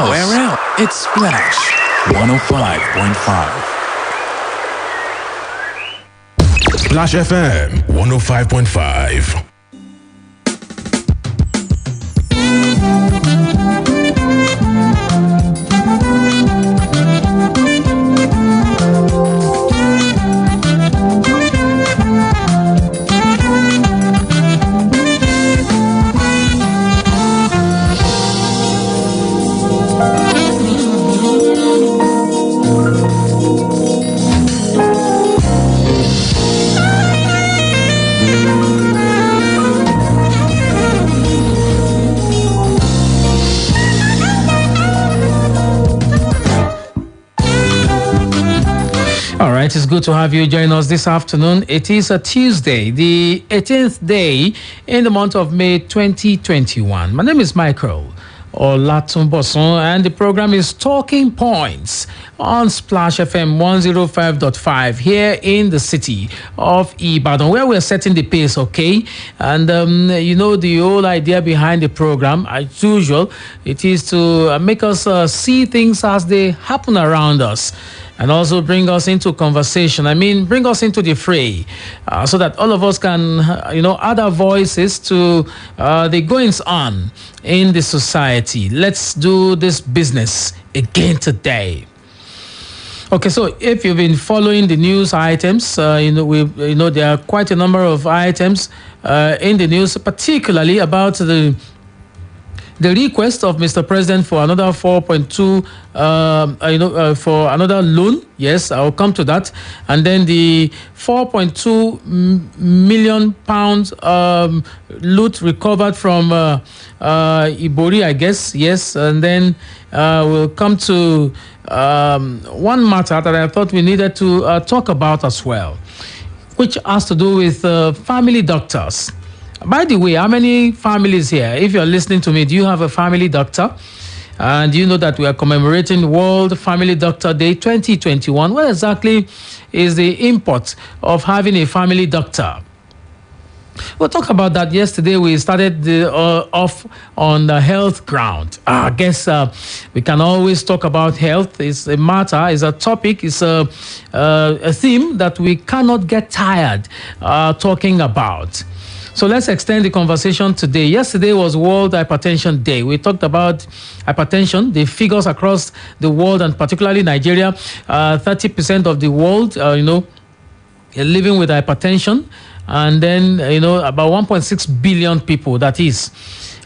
else. It's Splash 105.5. Splash FM 105.5. It is good to have you join us this afternoon. It is a Tuesday, the 18th day in the month of May 2021. My name is Michael Olatunbosun, and the program is Talking Points on Splash FM 105.5 here in the city of Ibadan, where we're setting the pace, okay? And the whole idea behind the program, as usual, it is to make us see things as they happen around us, and also bring us into conversation. Bring us into the fray, so that all of us can, add our voices to the goings on in the society. Let's do this business again today. Okay, so if you've been following the news items, there are quite a number of items in the news, particularly about the request of Mr. President for another 4.2, for another loan. Yes, I'll come to that. And then the 4.2 million pounds loot recovered from Ibori, I guess. Yes, and then we'll come to one matter that I thought we needed to talk about as well, which has to do with family doctors. By the way, how many families here, if you're listening to me, do you have a family doctor? And you know that we are commemorating World Family Doctor Day 2021. What exactly is the import of having a family doctor? We'll talk about that. Yesterday, we started off on the health ground. I guess we can always talk about health. It's a matter, it's a topic, it's a theme that we cannot get tired talking about. So let's extend the conversation today. Yesterday was World Hypertension Day. We talked about hypertension, the figures across the world, and particularly Nigeria. 30% of the world, living with hypertension. And then, about 1.6 billion people, that is.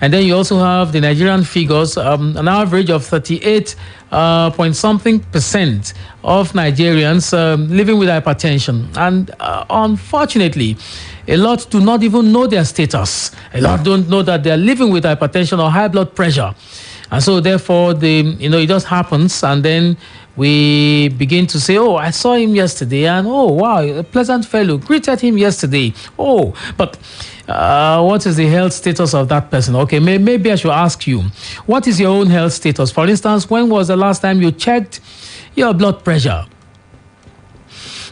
And then you also have the Nigerian figures, an average of 38 point something percent of Nigerians living with hypertension. And unfortunately, a lot do not even know their status. A lot don't know that they're living with hypertension or high blood pressure. And so therefore, it just happens, and then we begin to say, oh, I saw him yesterday, and oh, wow, a pleasant fellow, greeted him yesterday. Oh, but what is the health status of that person? Okay, maybe I should ask you, what is your own health status? For instance, when was the last time you checked your blood pressure?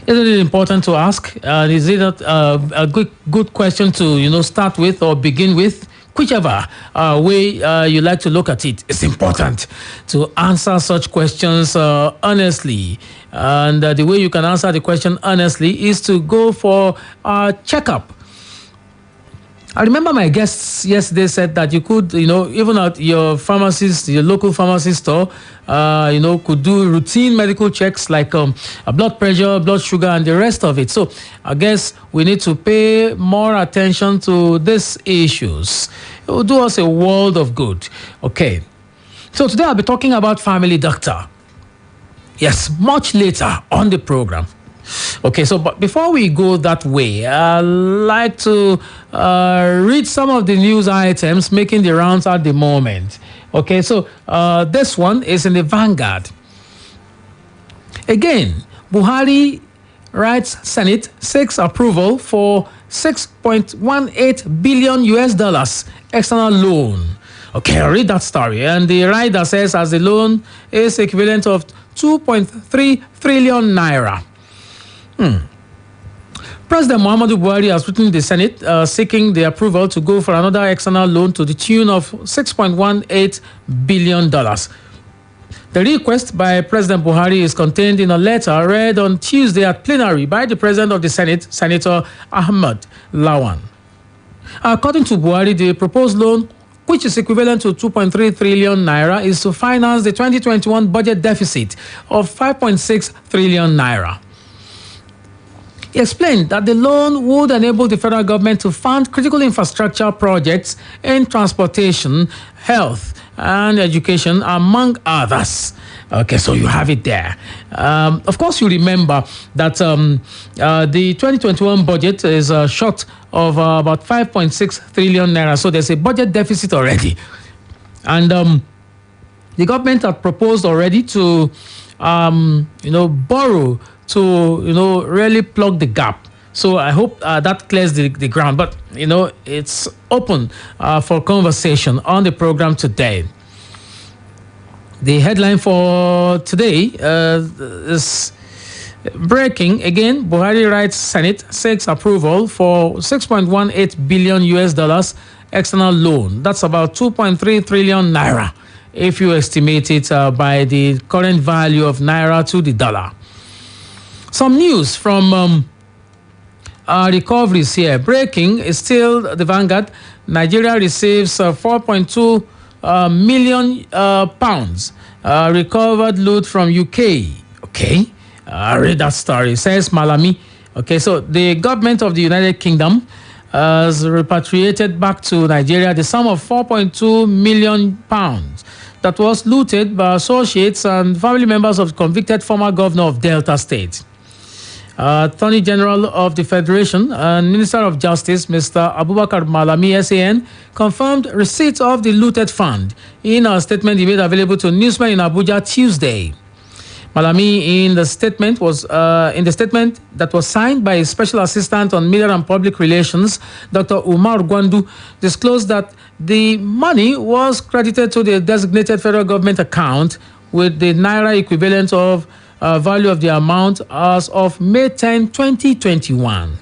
Isn't it important to ask? Is it not a good question to start with or begin with? Whichever way you like to look at it, it's important to answer such questions honestly. And the way you can answer the question honestly is to go for a checkup. I remember my guests yesterday said that you could, even at your pharmacist, your local pharmacy store, could do routine medical checks like a blood pressure, blood sugar, and the rest of it. So I guess we need to pay more attention to these issues. It will do us a world of good. Okay. So today I'll be talking about family doctor. Yes, much later on the program. Okay, so but before we go that way, I'd like to read some of the news items making the rounds at the moment. Okay, so this one is in the Vanguard. Again, Buhari writes Senate seeks approval for $6.18 billion external loan. Okay, I'll read that story. And the writer says as the loan is equivalent of 2.3 trillion naira. President Muhammadu Buhari has written the Senate seeking the approval to go for another external loan to the tune of $6.18 billion. The request by President Buhari is contained in a letter read on Tuesday at plenary by the President of the Senate, Senator Ahmed Lawan. According to Buhari, the proposed loan, which is equivalent to 2.3 trillion naira, is to finance the 2021 budget deficit of 5.6 trillion naira. He explained that the loan would enable the federal government to fund critical infrastructure projects in transportation, health, and education, among others. Okay, so you have it there. Of course, you remember that the 2021 budget is short of about 5.6 trillion naira. So there's a budget deficit already. And the government had proposed already to, borrow to, really plug the gap. So I hope that clears the ground. But, it's open for conversation on the program today. The headline for today is breaking. Again, Buhari writes Senate seeks approval for $6.18 billion US external loan. That's about 2.3 trillion naira if you estimate it by the current value of naira to the dollar. Some news from recoveries here. Breaking is still the Vanguard. Nigeria receives 4.2 million pounds recovered loot from UK. Okay, read that story. Says Malami. Okay, so the government of the United Kingdom has repatriated back to Nigeria the sum of 4.2 million pounds that was looted by associates and family members of convicted former governor of Delta State. Attorney General of the Federation and Minister of Justice, Mr. Abubakar Malami, SAN, confirmed receipt of the looted fund in a statement he made available to newsmen in Abuja Tuesday. Malami, in the statement that was signed by his Special Assistant on Media and Public Relations, Dr. Umar Gwandu, disclosed that the money was credited to the designated federal government account with the naira equivalent of value of the amount as of May 10, 2021.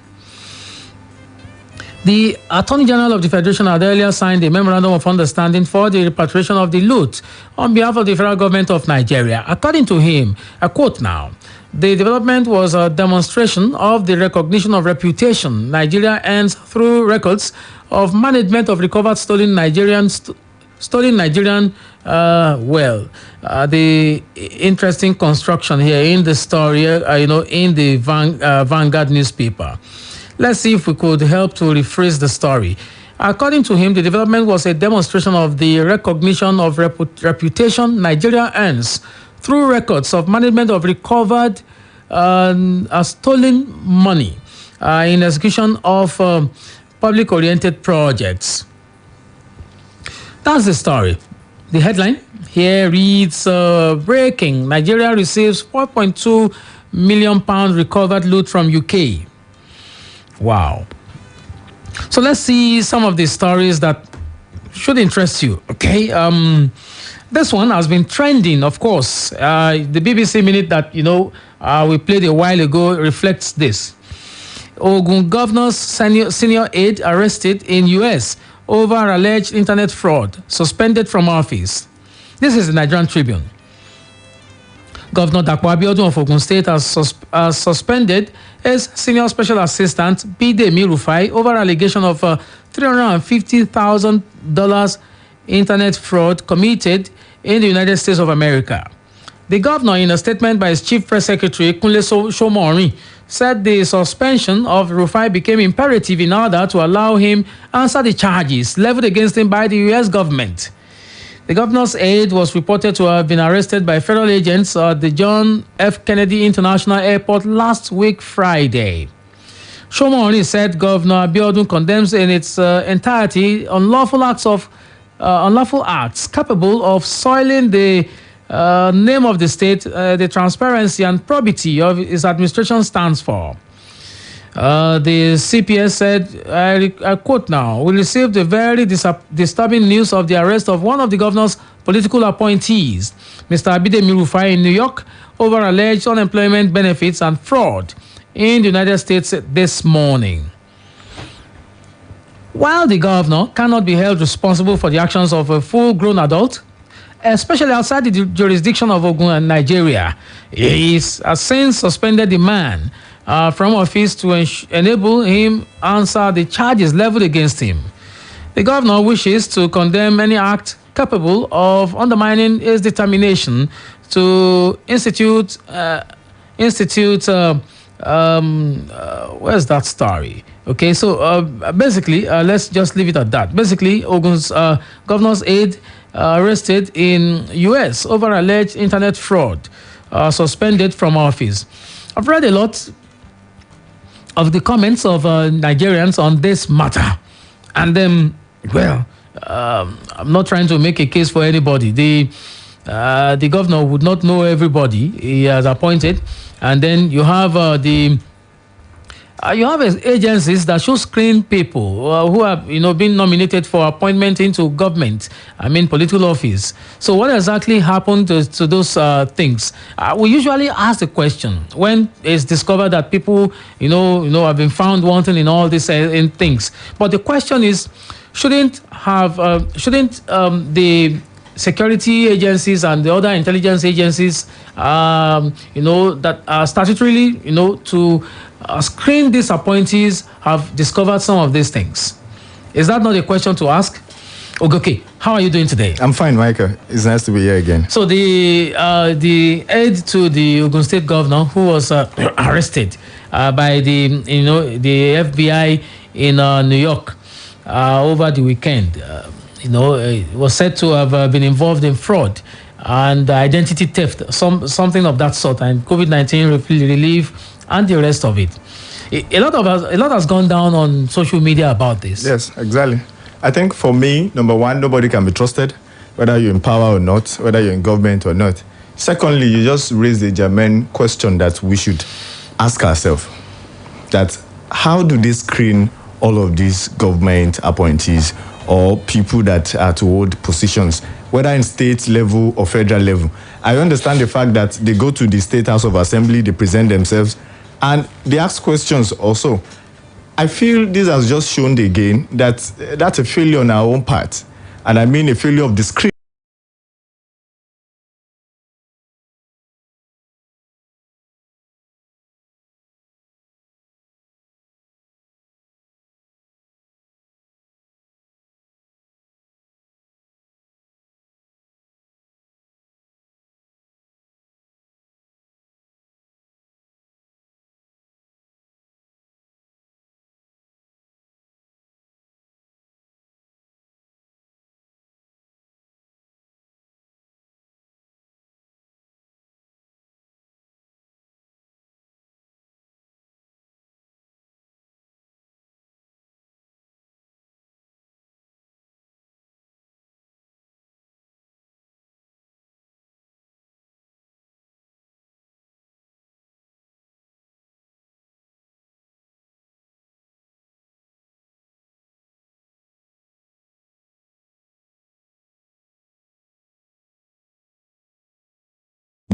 The Attorney General of the Federation had earlier signed a memorandum of understanding for the repatriation of the loot on behalf of the federal government of Nigeria. According to him, I quote now, the development was a demonstration of the recognition of reputation Nigeria earns through records of management of recovered stolen Nigerian the interesting construction here in the story, in the Vanguard newspaper. Let's see if we could help to rephrase the story. According to him, the development was a demonstration of the recognition of reputation Nigeria earns through records of management of recovered stolen money in execution of public-oriented projects. That's the story. The headline here reads, breaking, Nigeria receives 4.2 million pounds recovered loot from UK. Wow. So let's see some of the stories that should interest you, okay? This one has been trending, of course. The BBC Minute that, we played a while ago reflects this. Ogun Governor's senior aide arrested in US over alleged internet fraud, suspended from office. This is the Nigerian Tribune. Governor Dapo Abiodun of Ogun State has suspended his senior special assistant, Bidemi Rufai, over allegation of $350,000 internet fraud committed in the United States of America. The governor, in a statement by his chief press secretary, Kunle Shomori, said the suspension of Rufai became imperative in order to allow him answer the charges leveled against him by the U.S. government. The governor's aide was reported to have been arrested by federal agents at the John F. Kennedy International Airport last week, Friday. Shomori said Governor Abiodun condemns in its entirety unlawful acts capable of soiling the name of the state, the transparency and probity of its administration stands for. The CPS said, I quote now, we received the very disturbing news of the arrest of one of the governor's political appointees, Mr. Abidemi Rufai, in New York, over alleged unemployment benefits and fraud in the United States this morning. While the governor cannot be held responsible for the actions of a full-grown adult, especially outside the jurisdiction of Ogun and Nigeria. He has since suspended the man from office to enable him answer the charges leveled against him. The governor wishes to condemn any act capable of undermining his determination to institute. Where's that story? Okay, so basically, let's just leave it at that. Basically, Ogun's governor's aide arrested in U.S. over alleged internet fraud, suspended from office. I've read a lot of the comments of Nigerians on this matter, and then, I'm not trying to make a case for anybody. The governor would not know everybody he has appointed, and then you have agencies that should screen people who have been nominated for appointment into government. I mean political office. So what exactly happened to those things? We usually ask the question when it's discovered that people have been found wanting in all these in things. But the question is, shouldn't the security agencies and the other intelligence agencies, that are statutorily, to screen these appointees, have discovered some of these things? Is that not a question to ask? Okay, how are you doing today? I'm fine, Michael. It's nice to be here again. So the aide to the Ogun State governor, who was arrested by the FBI in New York over the weekend, was said to have been involved in fraud and identity theft, something of that sort, and COVID-19 relief and the rest of it. A lot has gone down on social media about this. Yes, exactly. I think for me, number one, nobody can be trusted, whether you're in power or not, whether you're in government or not. Secondly, you just raised a germane question that we should ask ourselves, that how do they screen all of these government appointees or people that are to hold positions, whether in state level or federal level? I understand the fact that they go to the State House of Assembly, they present themselves, and they ask questions also. I feel this has just shown again that that's a failure on our own part. And I mean a failure of the script.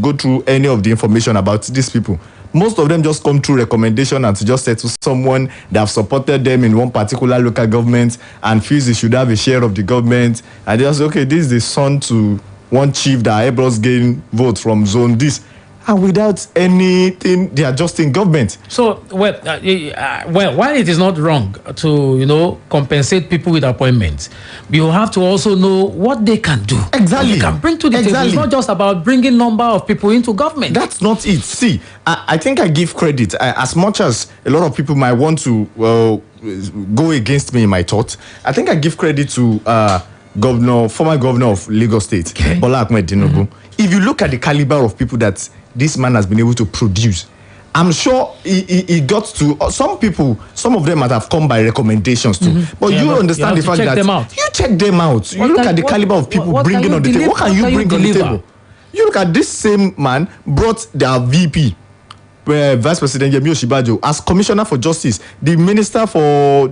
Go through any of the information about these people. Most of them just come through recommendation and to just say to someone that have supported them in one particular local government and feels he should have a share of the government, and they just say, okay, this is the son to one chief that helped us gain vote from zone this, and without anything, they are just in government. So, while it is not wrong to compensate people with appointments, you have to also know what they can do. Exactly. What they can bring to the table. It's not just about bringing number of people into government. That's not it. See, I think I give credit. As much as a lot of people might want to go against me in my thoughts, I think I give credit to former governor of Lagos State, Bola Ahmed Tinubu. If you look at the caliber of people that this man has been able to produce, I'm sure he got to some people. Some of them might have come by recommendations too. But you understand the fact that you check them out. You look at the caliber of people bringing on the table. What can you bring on the table? You look at this same man brought their VP, Vice President Yemi Osinbajo, as Commissioner for Justice, the Minister for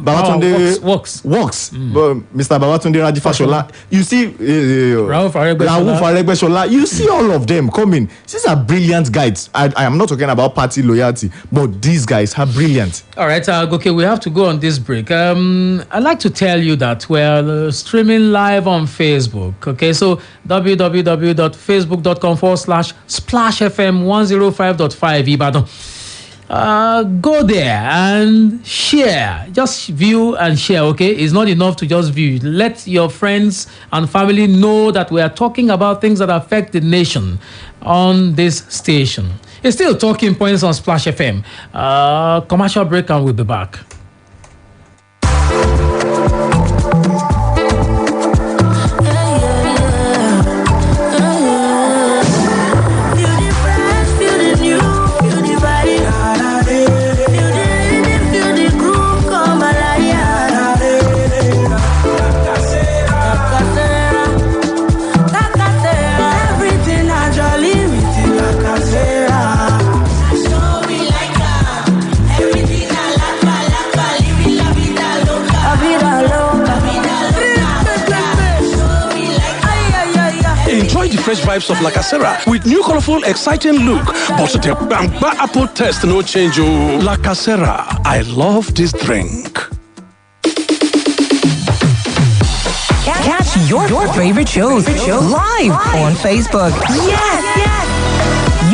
Babatunde works. But Mr. Babatunde Rajifashola, you see Rauf Aregbesola, you see all of them coming. These are brilliant guys. I am not talking about party loyalty, but these guys are brilliant. All right, okay, we have to go on this break. I'd like to tell you that we're streaming live on Facebook. Okay, so www.facebook.com/SplashFM105.5 Ibadan. Go there and share. Just view and share, okay? It's not enough to just view. Let your friends and family know that we are talking about things that affect the nation on this station. It's still Talking Points on Splash FM. Commercial break and we'll be back. Fresh vibes of La Casera with new colorful, exciting look. But the Bamba apple taste no change. La Casera, I love this drink. Catch your favorite shows live on Facebook. Yes.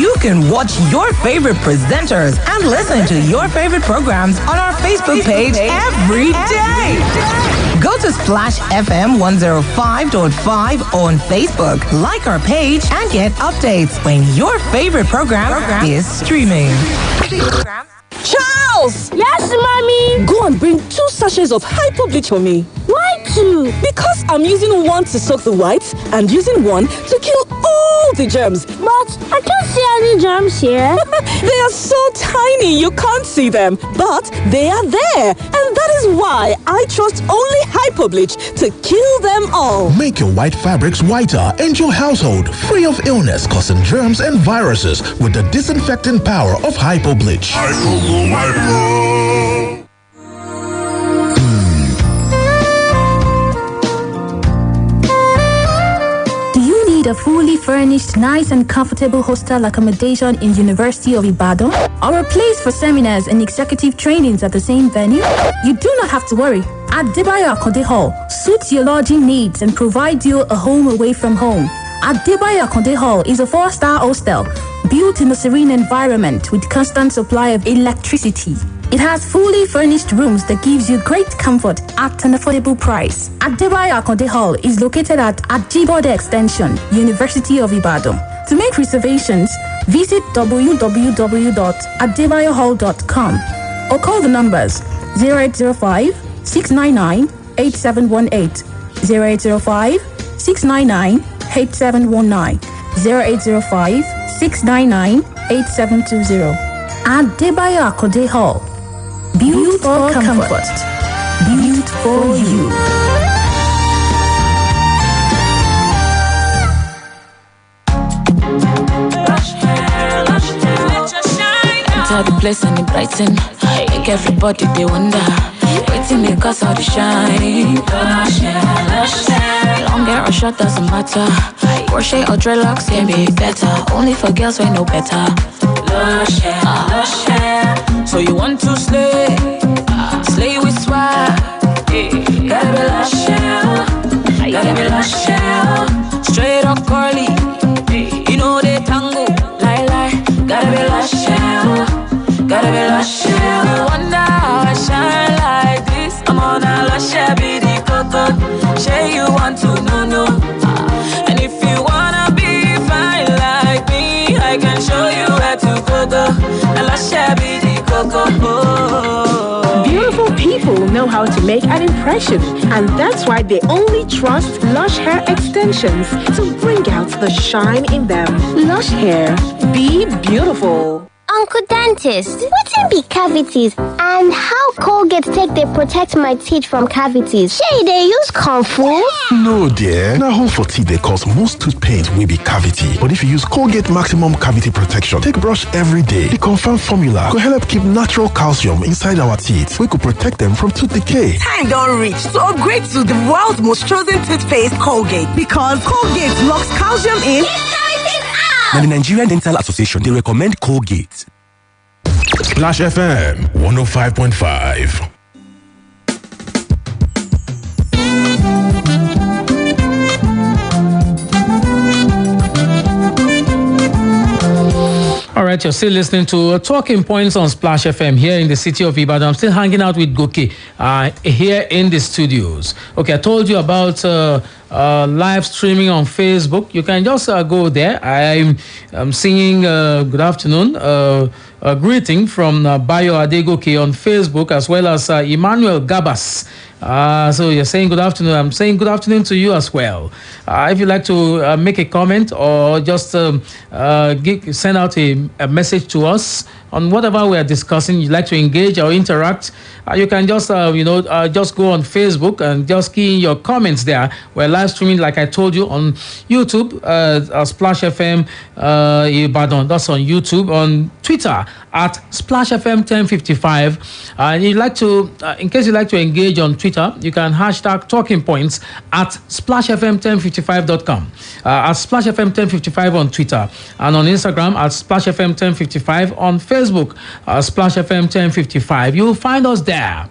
You can watch your favorite presenters and listen to your favorite programs on our Facebook page every day. Go to Splash FM 105.5 on Facebook. Like our page and get updates when your favorite program is streaming. Charles! Yes, mommy? Go and bring 2 sachets of hyper bleach for me. Why 2? Because I'm using one to soak the whites and using one to kill all the germs. But I can't see any germs here. They are so tiny you can't see them. But they are there. And that is why I trust only hyper bleach to kill them all. Make your white fabrics whiter and your household free of illness causing germs and viruses with the disinfecting power of hypo bleach. A fully furnished, nice and comfortable hostel accommodation in University of Ibadan, or a place for seminars and executive trainings at the same venue? You do not have to worry. Adebayo Akonde Hall suits your lodging needs and provides you a home away from home. Adebayo Akonde Hall is a 4-star hostel built in a serene environment with constant supply of electricity. It has fully furnished rooms that gives you great comfort at an affordable price. Adebayo Akonde Hall is located at Ajibode Extension, University of Ibadan. To make reservations, visit www.adebayohall.com or call the numbers 0805-699-8718, 0805-699-8719, 0805-699-8720. Adebayo Akonde Hall. Built for comfort. Built for you. Enter the place and it brighten. Make everybody they wonder. Waiting me cause all the shine. Lush hair. Long hair or short doesn't matter. Crochet or dreadlocks can be better. Only for girls who know better. Lush hair. So you want to slay? Slay with swag. Gotta be lush hair. Gotta be lush hair. Straight or curly. You know they tango. Lie. Gotta be lush hair. Gotta be lush hair. Wonder how I shine like this. I'm on a lush hair, be the coco. Say you want to know. And if you wanna be fine like me, I can show you where to go. A lush hair, be the coco. Beautiful people know how to make an impression, and that's why they only trust Lush Hair Extensions to bring out the shine in them. Lush Hair, be beautiful. Uncle Dentist, what can be cavities and And how Colgate take they protect my teeth from cavities? Shey they use Kung Fu? No dear, na hole for teeth dey cause most tooth pain wey be cavity. But if you use Colgate Maximum Cavity Protection take brush every day, the confirmed formula go help keep natural calcium inside our teeth wey go protect them from tooth decay. Time don't reach to upgrade to the world's most chosen toothpaste, Colgate. Because Colgate locks calcium in. Now, the Nigerian Dental Association, they recommend Colgate. Splash FM 105.5. All right, you're still listening to Talking Points on Splash FM here in the city of Ibadan. I'm still hanging out with Goke here in the studios. Okay, I told you about live streaming on Facebook. You can just go there. I'm singing good afternoon, a greeting from Bayo Adegoke on Facebook, as well as Emmanuel Gabas. So you're saying good afternoon. I'm saying good afternoon to you as well. If you'd like to make a comment or just send out a message to us on whatever we are discussing, you'd like to engage or interact, you can just just go on Facebook and just key in your comments there. We're live streaming, like I told you, on YouTube, Splash FM Ibadan. That's on YouTube. On Twitter at Splash FM 1055. And you'd like to, in case you'd like to engage on Twitter, you can hashtag Talking Points at SplashFM1055.com. At Splash FM 1055 on Twitter, and on Instagram at Splash FM 1055, on Facebook, Splash FM 1055. You'll find us there.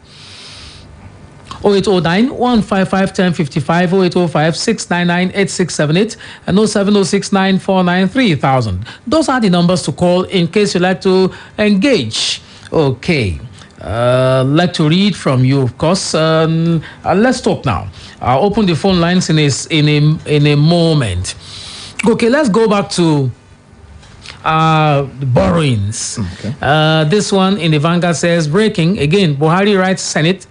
0809 155 1055, 0805 699 8678, and 0706 949 3000. Those are the numbers to call in case you'd like to engage. Okay. Like to read from you, of course. Let's talk now. I'll open the phone lines in a moment. Okay, let's go back to the borrowings. Okay. This one in the Vanguard says, breaking again, Buhari writes Senate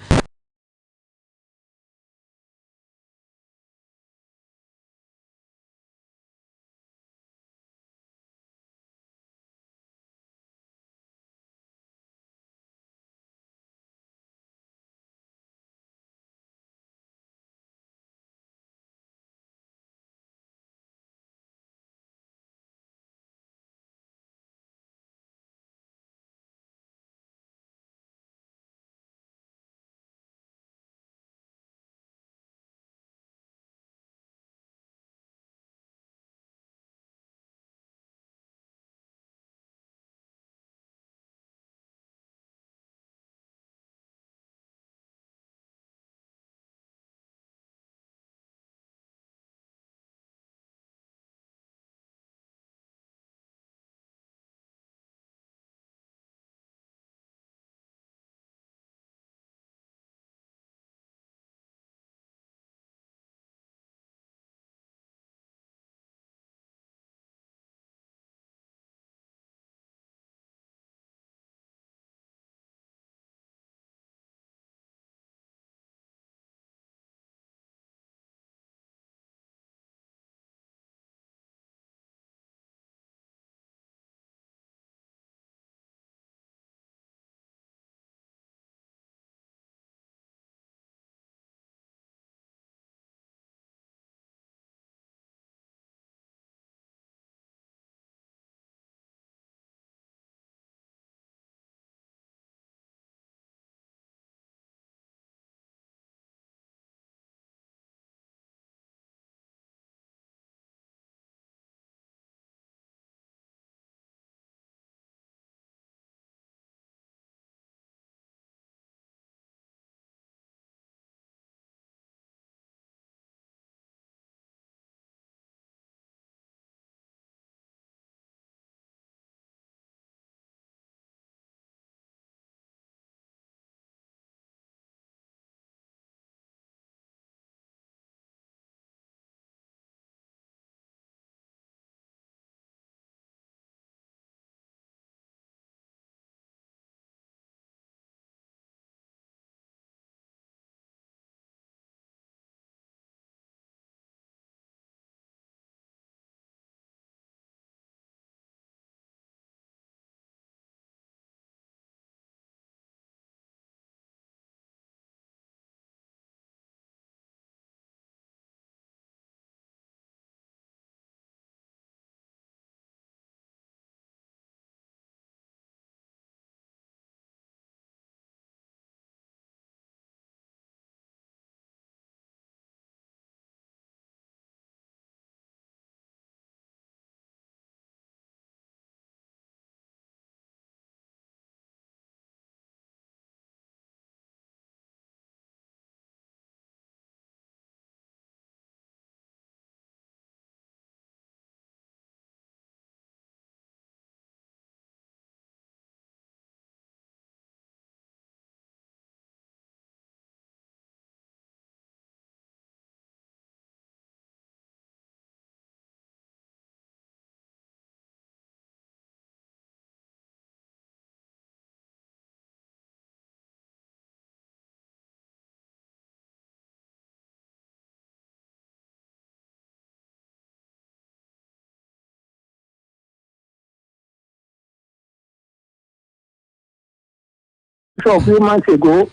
a few months ago,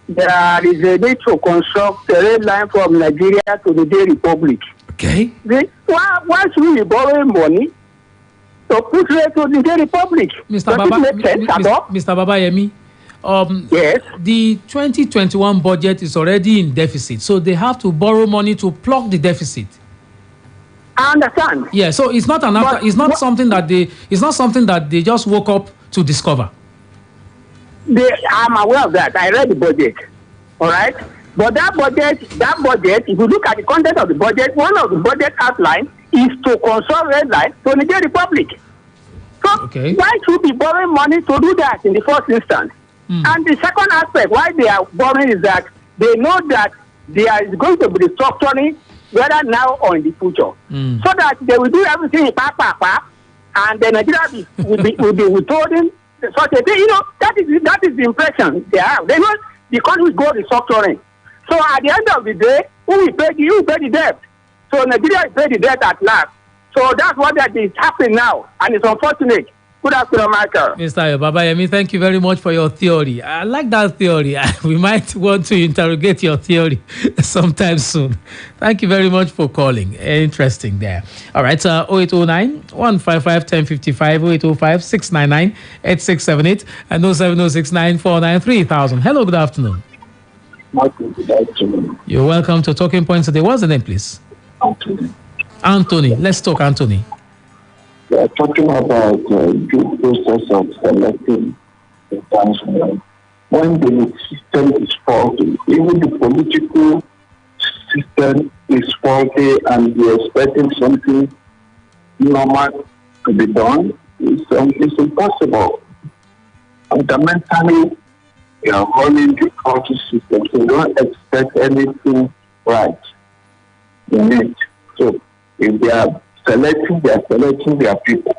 there is a need to construct a rail line from Nigeria to the Niger Republic. Okay. Why should we be borrowing money to put rail to the Niger Republic? Mr. Babayemi, yes. The 2021 budget is already in deficit, so they have to borrow money to plug the deficit. I understand. Yeah, so it's not something that they just woke up to discover. I'm aware of that. I read the budget. All right. But that budget, if you look at the content of the budget, one of the budget outline is to construct rail line to Niger Republic. So why should we be borrowing money to do that in the first instance? And the second aspect why they are borrowing is that they know that there is going to be restructuring whether now or in the future. So that they will do everything in and then Nigeria will be withholding such a thing. You know, that is the impression they have. They know the country will go restructuring. So at the end of the day, who will pay the debt? So Nigeria will pay the debt at last. So that's what that is happening now, and it's unfortunate. Good afternoon, Michael. Mr. Babayemi, thank you very much for your theory. I like that theory. We might want to interrogate your theory sometime soon. Thank you very much for calling. Interesting there. All right, 0809-155-1055, 0805-699-8678, and 07069493000. Hello, good afternoon. Michael, good afternoon. You're welcome to Talking Points today. What's the name, please? Anthony. Let's talk, Anthony. We are talking about due process of selecting the council. When the system is faulty, even the political system is faulty and we are expecting something normal to be done, it's impossible. Fundamentally, we are running the party system, so we don't expect anything right in it. So if they are selecting their people.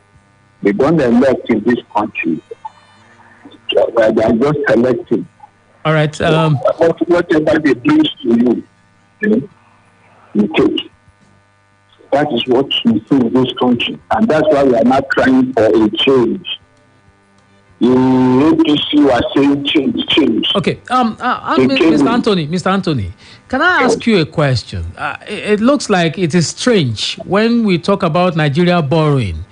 They don't elect in this country. They are just selecting. All right. Whatever they bring to you take. That is what we see in this country. And that's why we are not trying for a change. You APC are saying change. Okay. Mr. Anthony, can I ask you a question? It looks like it is strange when we talk about Nigeria borrowing.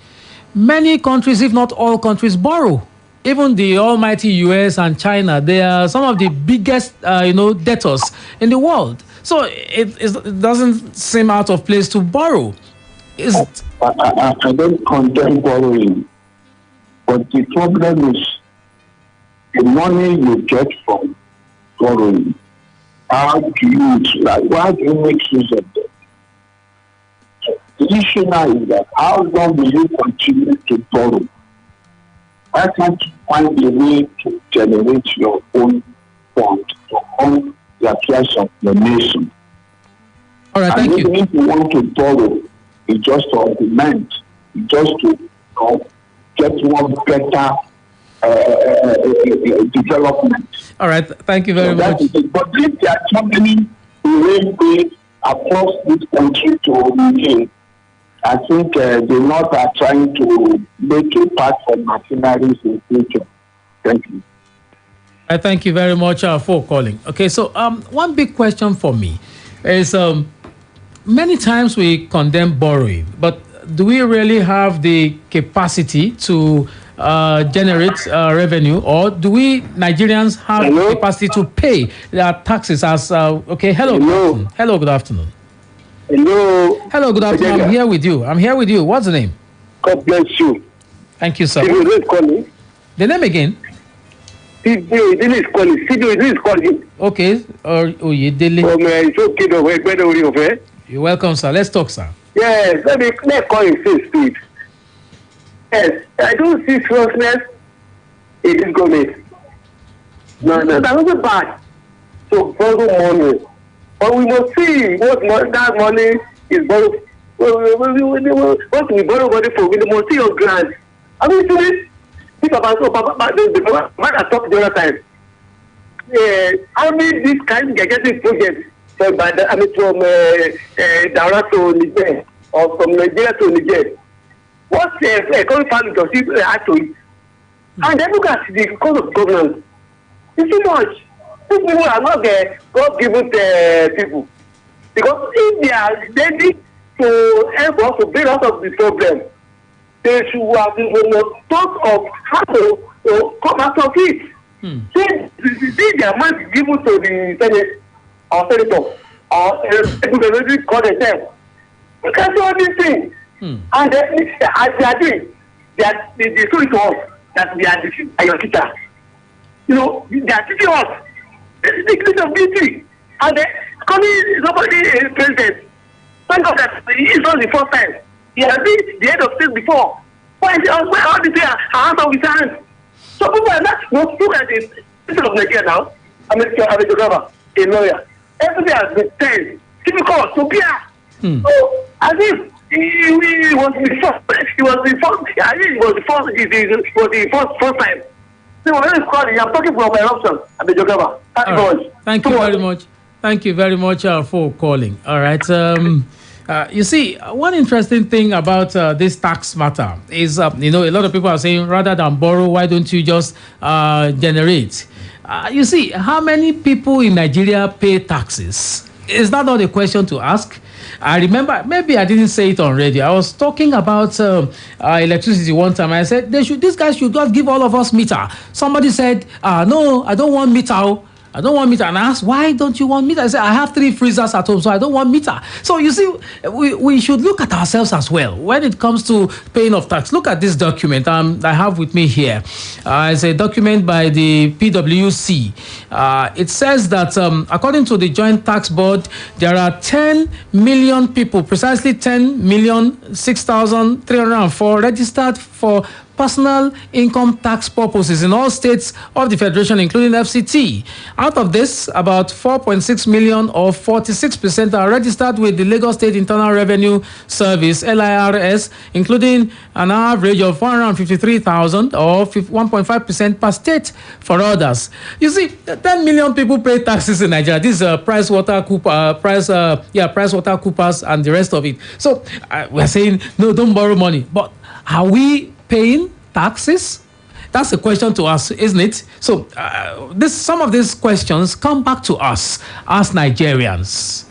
Many countries, if not all countries, borrow. Even the almighty US and China, they are some of the biggest, debtors in the world. So it doesn't seem out of place to borrow. I don't condemn borrowing. But the problem is the money you get from borrowing. Why do you make use of that? The issue now is that how long will you continue to borrow? Why can't you find a way to generate your own fund to own the affairs of the nation? All right, thank you. Even if you want to borrow, it's just to augment, just to get one better development. All right, thank you very much. But if there are so many railways across this country to Niger, I think the North are trying to make a path for machineries in the future. Thank you. I thank you very much for calling. Okay, so one big question for me is many times we condemn borrowing, but do we really have the capacity to generate revenue, or do we Nigerians have the capacity to pay their taxes as Hello, good afternoon. Hello, good afternoon. I'm here with you. What's the name? God bless you. Thank you, sir. The name again? This is calling. Okay. You're welcome, sir. Let's talk, sir. Yes, let call him speed. Yes, I don't see seriousness in this government. No, that's not bad to borrow money. But we must see what that money is borrowed. What we borrow money for, we must see your grant. Have you seen it? The man I talked the other time. How many this kind of getting projects from Dara to Niger or from Nigeria to Niger? What economic value does it add to it? And then look at the cost of governance. It's too much. These people are not God-given people. Because if they are ready to help us to bring out of the problem, they should have thought of how to come out of it. See their money given to the Senate or senator or people already call themselves. You can't do all these things. And as they are doing, they show it to us that they are deceived by your teacher. You know, they are teaching us the gift of beauty. And then calling somebody a president. Thank God that it's not the first time. He has been the head of state before. Why is all these things are out of his hands? So people are not look at the citizen of Nigeria now. I'm a geographer, a lawyer. Everything has been said. Difficult to bear. So as if he was the first. He was the first. I think it was the first. It was the first time. So when it's called, I'm talking from my option. I'm a geographer. Thank you very much. Thank you very much for calling. All right. You see, one interesting thing about this tax matter is, a lot of people are saying, rather than borrow, why don't you just generate? You see, how many people in Nigeria pay taxes? Is that not a question to ask? I remember, maybe I didn't say it on radio. I was talking about electricity one time. I said, these guys should just give all of us meter. Somebody said, no, I don't want meter. I don't want meter. And I asked, why don't you want meter? I said, I have 3 freezers at home, so I don't want meter. So you see, we should look at ourselves as well when it comes to paying of tax. Look at this document I have with me here. It's a document by the PwC. It says that according to the Joint Tax Board, there are 10 million people, precisely 10,006,304 registered for personal income tax purposes in all states of the Federation, including FCT. Out of this, about 4.6 million or 46% are registered with the Lagos State Internal Revenue Service, LIRS, including an average of 153,000 or 1.5% per state for others. You see, 10 million people pay taxes in Nigeria. This is PricewaterhouseCoopers and the rest of it. So we're saying, no, don't borrow money. But are we paying taxes? That's the question to us, isn't it? So some of these questions come back to us as Nigerians.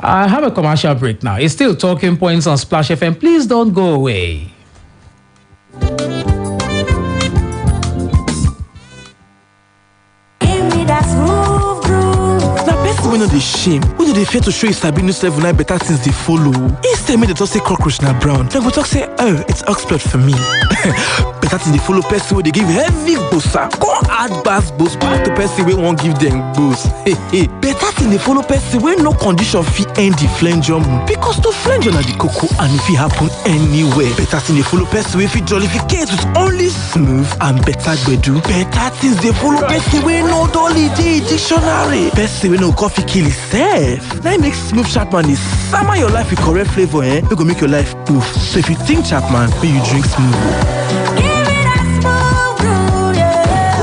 I have a commercial break now. It's still Talking Points on Splash FM. Please don't go away. When the shame, when they fear to show you sabi news level now better things they follow. Instead, they just say cockroach now brown. Then go talk say, oh, it's Oxford for me. Better things they follow person where they give heavy bossa. Go add bass boost back to person we won't give them boost. Better things they follow person where no condition fee end the flangium. Because to flangium are the cocoa and if it happen anywhere. Better things they follow person where fit jollificate with only smooth and better gbedu. Better things they follow person where no dolly dictionary. Person where no coffee kill itself. Now it makes Smooth Chapman is summer your life with correct flavor, eh? We go make your life poof. So if you think Chapman, may you drink Smooth. Give me that smooth brew, yeah.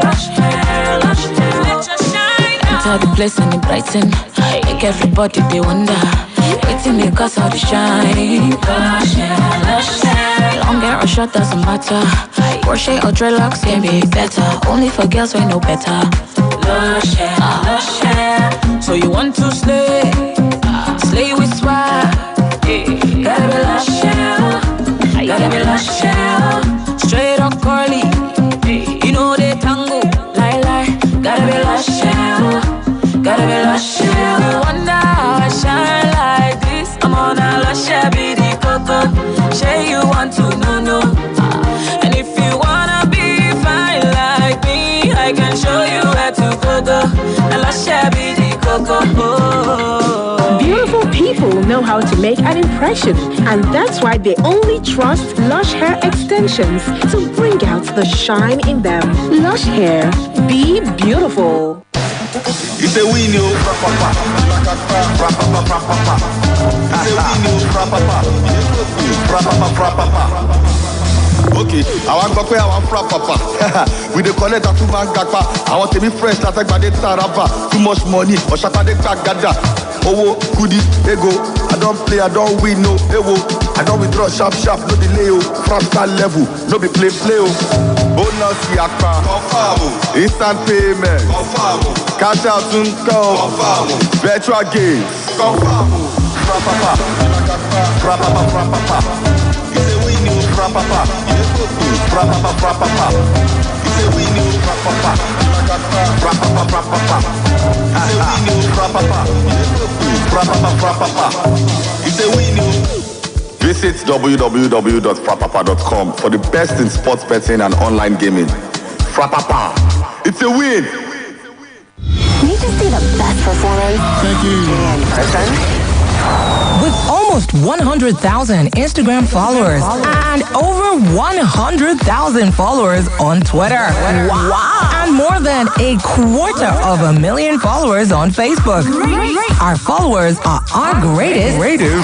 Lush hair, let your shine. Enter the place and it brighten. Make everybody they wonder. Waiting me cause all the shine. Lush hair. Long hair or short doesn't matter. Crochet or dreadlocks can be better. Only for girls we know better. Lush hair. So you want to slay? Slay with swag. Gotta be lush hair. Gotta be lush hair. Straight or curly. You know they tango. Lie. Gotta be lush hair. Gotta be lush hair. You wonder how I shine like this. I'm on a lush hair, be the coco. Say you want to know. And if you wanna be fine like me, I can show you where to go. A lush hair, be the coco. Beautiful people know how to make an impression, and that's why they only trust Lush Hair Extensions to bring out the shine in them. Lush Hair, be beautiful. You say we know, okay, I want to go I want papa. We dey collect a 2 man gapa. I want to be fresh, like by taraba. Too much money, or shata de gada. Oh, goody, ego. I don't play, I don't win, no, ewo. I don't withdraw sharp, no delay, oh. Fractal level, no be play, oh. Bonus yakpa, instant payment, cash out income, virtual games, frapapa, it's a win, frapapa, frapapa, it's a win, frapapa, it's a win. Visit www.frapapa.com for the best in sports betting and online gaming. Frapapa, it's a win. Can you just see the best performance? Thank you. In person? With almost 100,000 Instagram followers and over 100,000 followers on Twitter. Wow! And more than 250,000 followers on Facebook. Our followers are our greatest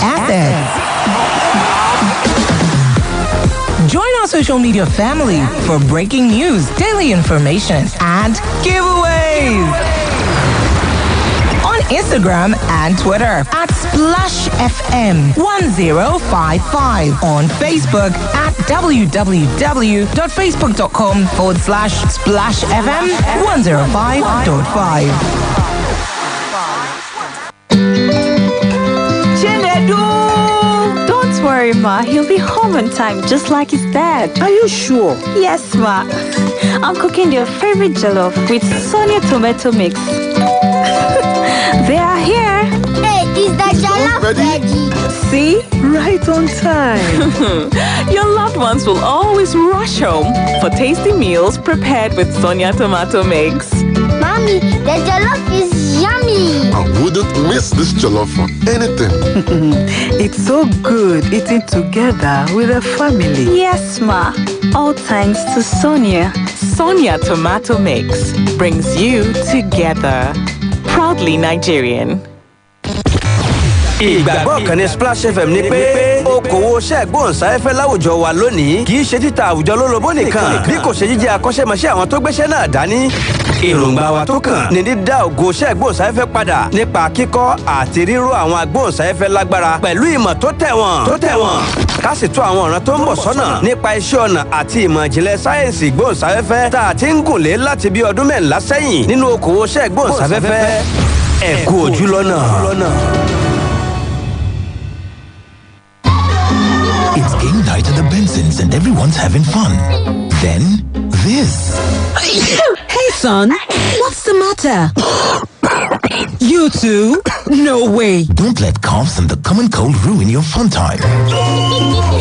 assets. Join our social media family for breaking news, daily information, and giveaways. On Instagram and Twitter at Splash FM 1055. On Facebook at www.facebook.com/Splash FM 105.5. Don't worry, Ma. He'll be home on time, just like his dad. Are you sure? Yes, Ma. I'm cooking your favorite jollof with Sonia tomato mix. They are here. Hey, is that jollof ready? See? Right on time. Your loved ones will always rush home for tasty meals prepared with Sonia tomato mix. Mommy, the jollof is yummy. I wouldn't miss this jollof for anything. It's so good eating together with a family. Yes, Ma. All thanks to Sonia. Sonia tomato mix brings you together. Proudly Nigerian. Ìgbàgbọ́ kan ní Splash FM ní pé okòwò ṣẹ́gbóhùnsáfẹ́fẹ́ láwùjọ wa lónìí kì í ṣe títa àwùjọ lólobó nìkan bí kò ṣe jíjẹ́ akọ́ṣẹ́mọṣẹ́ àwọn tó gbéṣẹ́ náà dání. Èròǹgbà wa tó kàn ní dídá ògo ṣẹ́gbóhùnsáfẹ́fẹ́ padà nípa kíkọ́ àti ríró àwọn agbóhùnsáfẹ́fẹ́ lágbára pẹ̀lú ìmọ̀ tó tẹ̀wọ̀n. Ká sì tún àwọn ọ̀ràn tó ń bọ̀ sọ́nà nípa iṣẹ́ ọnà àti ìmọ̀ ìjìnlẹ̀ sáyẹ́ǹsì ìgbóhùnsáfẹ́fẹ́ tá a ti ń gùn lé láti bí ọdún mẹ́rìnlá sẹ́yìn nínú okòwò ṣẹ́gbóhùnsáfẹ́fẹ́. Ẹ kú ojú lọ́nà. It's game night at the Bensons and everyone's having fun. Then, this. Hey, son. What's the matter? You too? No way. Don't let coughs and the common cold ruin your fun time.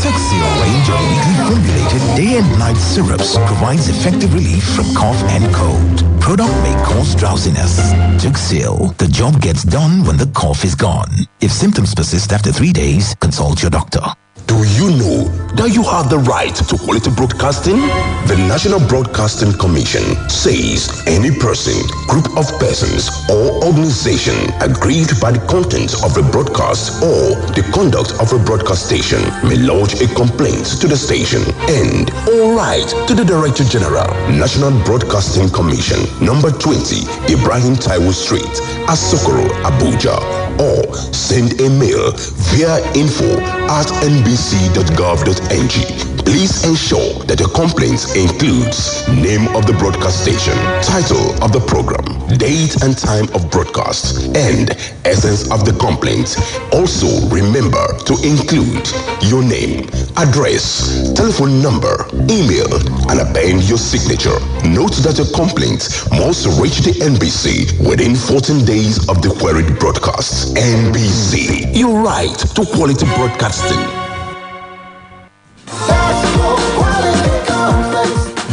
Tuxil range of weekly formulated day and night syrups provides effective relief from cough and cold. Product may cause drowsiness. Tuxil, the job gets done when the cough is gone. If symptoms persist after 3 days, consult your doctor. Do you know that you have the right to quality broadcasting? The National Broadcasting Commission says any person, group of persons, or organization aggrieved by the content of a broadcast or the conduct of a broadcast station may lodge a complaint to the station and all right to the Director General, National Broadcasting Commission, number 20, Ibrahim Taiwo Street, Asokoro, Abuja, or send a mail via info@nbc.gov.ng. Please ensure that your complaint includes name of the broadcast station, title of the program, date and time of broadcast, and essence of the complaint. Also, remember to include your name, address, telephone number, email, and append your signature. Note that your complaint must reach the NBC within 14 days of the queried broadcast. NBC, your right to quality broadcasting.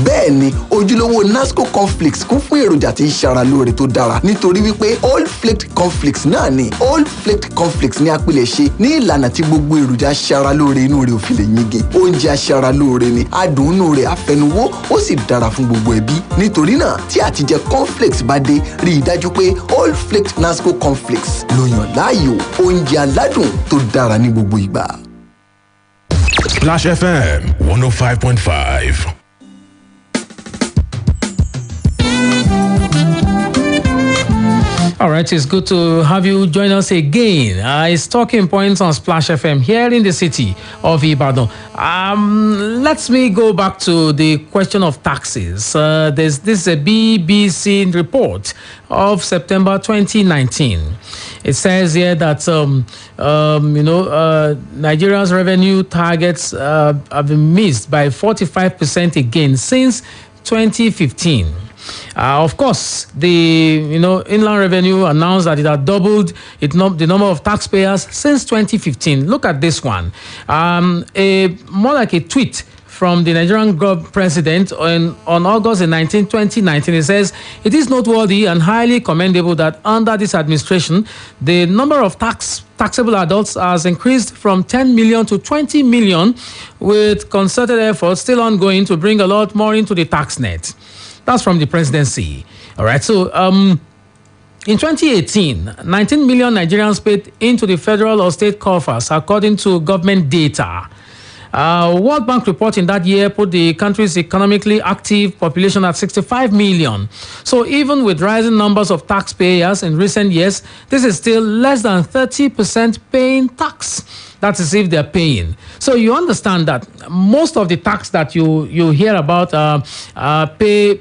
Bẹ́ẹ̀ni, ojúlówó Nasco cornflakes kún fún èròjà tí ń ṣara lóore tó dára nítorí wípé Old Flaked cornflakes náà ni Old Flaked cornflakes ní apilẹ̀ṣe ní ìlànà tí gbogbo èròjà ṣara lóore inú rẹ̀ ò fi lè yingin. Oúnjẹ aṣara lóore ni adùn inú rẹ̀ afẹnuwó ó sì dára fún gbogbo ẹbí. Nítorí náà tí àtijẹ cornflakes bá dé rí i dájú pé Old Flaked Nasco cornflakes ló yàn láàyò oúnjẹ aládùn tó dára ní gbogbo ìgbà. Splash FM 105.5. All right, it's good to have you join us again. It's Talking Points on Splash FM here in the city of Ibadan. Let me go back to the question of taxes. This is a BBC report of September 2019. It says here that Nigeria's revenue targets have been missed by 45% again since 2015. Of course, the inland revenue announced that it had doubled the number of taxpayers since 2015. Look at this one. More like a tweet from the Nigerian president on August 19, 2019. It says, it is noteworthy and highly commendable that under this administration, the number of taxable adults has increased from 10 million to 20 million, with concerted efforts still ongoing to bring a lot more into the tax net. That's from the presidency. All right. So in 2018, 19 million Nigerians paid into the federal or state coffers, according to government data. World Bank report in that year put the country's economically active population at 65 million. So even with rising numbers of taxpayers in recent years, this is still less than 30% paying tax. That is if they're paying. So you understand that most of the tax that you hear about pay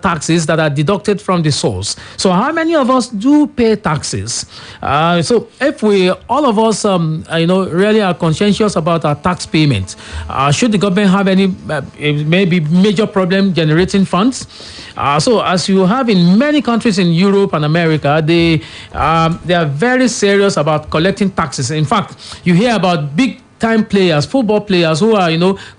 taxes that are deducted from the source. So how many of us do pay taxes? So if all of us really are conscientious about our tax payment, should the government have any maybe major problem generating funds? So as you have in many countries in Europe and America, they are very serious about collecting taxes. In fact, you hear about big time players, football players who are,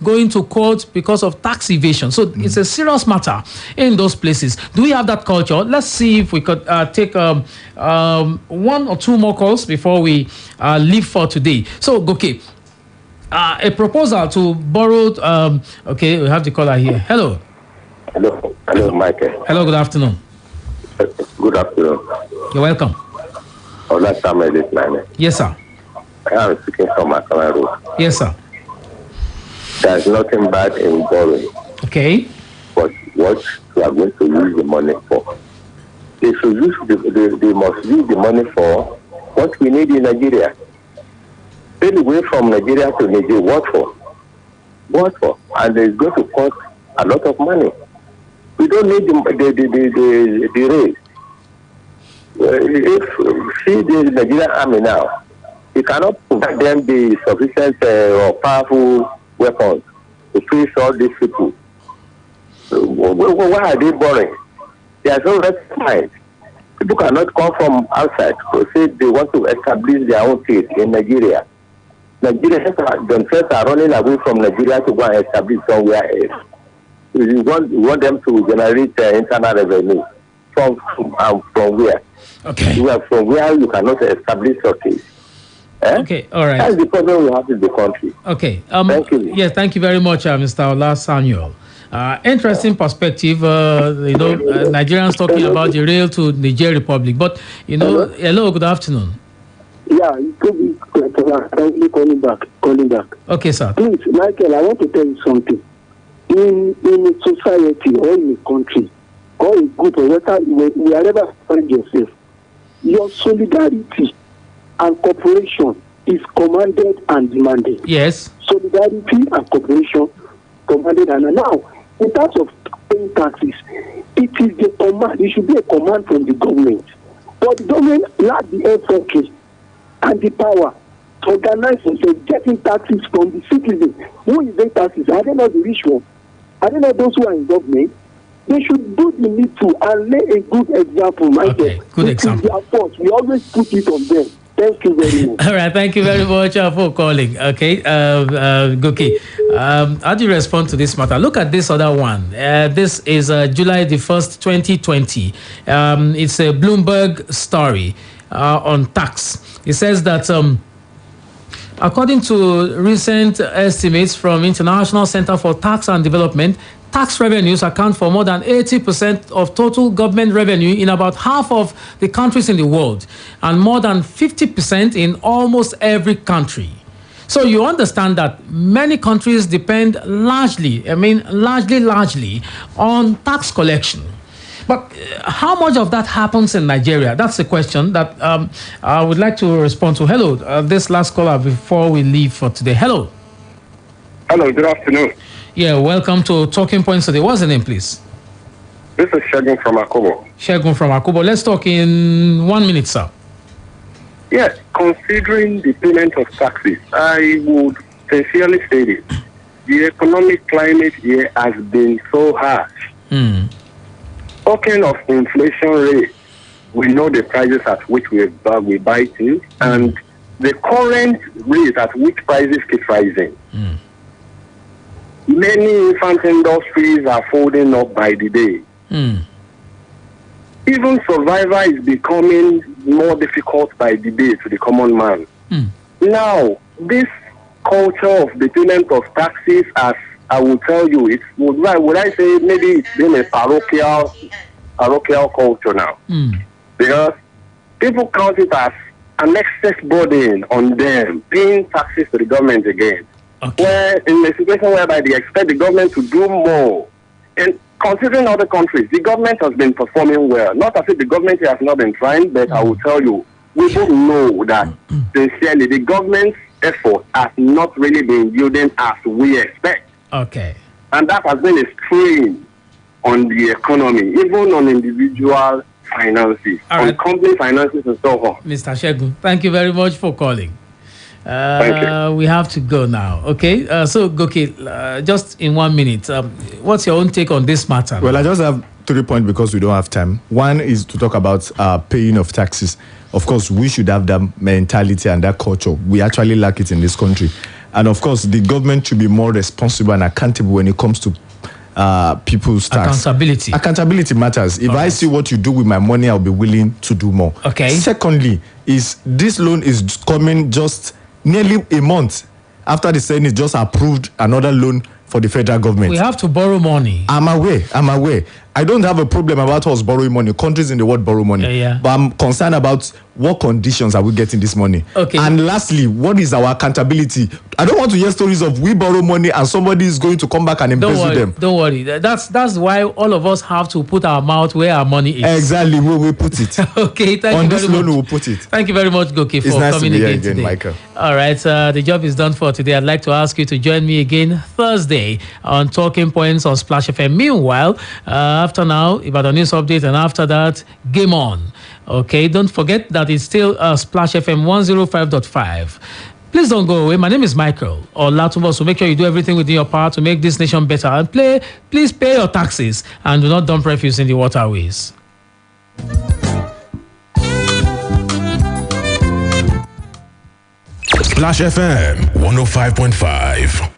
going to court because of tax evasion. So it's a serious matter in those places. Do we have that culture? Let's see if we could take one or two more calls before we leave for today. So, okay, a proposal to borrow. Okay, we have the caller here. Hello. Hello, Michael. Hello, good afternoon. Good afternoon. You're welcome. Olatunbosun is my name. Yes, sir. I am speaking from Akara Road. Yes, sir. There's nothing bad in borrowing. Okay. But what we are going to use the money for? They should use they must use the money for what we need in Nigeria. Take away from Nigeria to Nigeria, what for? What for? And it's going to cost a lot of money. We don't need the race. If see the Nigerian army now, we cannot provide them the sufficient or powerful weapons to face all these people. Why are they boring? They are so rectified. People cannot come from outside to say they want to establish their own state in Nigeria. Nigerians themselves are running away from Nigeria to go and establish somewhere else. We want them to generate internal revenue from where? Okay. From where you cannot establish your case. Okay, all right. That's the problem we have in the country. Okay. Thank you. Yes, thank you very much, Mr. Ola Samuel. Interesting perspective. Nigerians talking about the rail to Niger Republic. But, hello, good afternoon. Yeah, it could be currently calling back. Okay, sir. Please, Michael, I want to tell you something. In a society or in a country, or a group, or wherever you find yourself, your solidarity and cooperation is commanded and demanded. Yes. Solidarity and cooperation commanded and now, in terms of paying taxes, it is the command. It should be a command from the government. But the government lacks the effort and the power to organize themselves getting taxes from the citizens. Who is paying taxes? Are they not the rich ones? Are they not those who are in government? They should do the need to and lay a good example, Michael. Okay, good example. Their fault. We always put it on them. Thank you very much. All right, thank you very much for calling. Okay, Goki, how do you respond to this matter? Look at this other one. This is July the 1st, 2020. It's a Bloomberg story on tax. It says that according to recent estimates from International Center for Tax and Development, tax revenues account for more than 80% of total government revenue in about half of the countries in the world and more than 50% in almost every country. So you understand that many countries depend largely on tax collection. But how much of that happens in Nigeria? That's the question that I would like to respond to. Hello, this last caller before we leave for today. Hello. Hello, good afternoon. Yeah, welcome to Talking Points today. What's the name, please? This is Shegun from Akobo. Shegun from Akobo. Let's talk in 1 minute, sir. Yes, considering the payment of taxes, I would sincerely say this. The economic climate here has been so harsh. Talking of inflation rate, we know the prices at which we buy things, and the current rate at which prices keep rising. Many infant industries are folding up by the day. Even survival is becoming more difficult by the day to the common man. Now, this culture of the payment of taxes, as I will tell you, would I say maybe it's been a parochial culture now. Because people count it as an excess burden on them, paying taxes to the government again. Where in a situation whereby they expect the government to do more. And considering other countries, the government has been performing well. Not as if the government has not been trying, but I will tell you, we both know that sincerely the government's effort has not really been yielding as we expect. Okay. And that has been a strain on the economy, even on individual finances, on company finances and so on. Mr. Shegun, thank you very much for calling. We have to go now. Okay. So, Goke, just in 1 minute, what's your own take on this matter? Well, I just have 3 points because we don't have time. One is to talk about paying of taxes. Of course, we should have that mentality and that culture. We actually lack it in this country. And of course, the government should be more responsible and accountable when it comes to people's tax. Accountability matters. If I see what you do with my money, I'll be willing to do more. Okay. Secondly, is this loan is coming just nearly a month after the Senate just approved another loan for the federal government. We have to borrow money. I'm aware. I don't have a problem about us borrowing money. Countries in the world borrow money. But I'm concerned about what conditions are we getting this money. Okay. And lastly, what is our accountability? I don't want to hear stories of we borrow money and somebody is going to come back and embezzle them. Don't worry. That's why all of us have to put our mouth where our money is. Exactly, where we put it. Okay, thank you very much. On this loan, we'll put it. Thank you very much, Goke, for nice coming to be here again today. Michael. All right, the job is done for today. I'd like to ask you to join me again Thursday on Talking Points on Splash FM. Meanwhile, after now, Ibadan News Update, and after that, Game On. Okay, don't forget that it's still Splash FM 105.5. Please don't go away. My name is Michael Olatunbosun. So make sure you do everything within your power to make this nation better. And please pay your taxes and do not dump refuse in the waterways. Splash FM 105.5.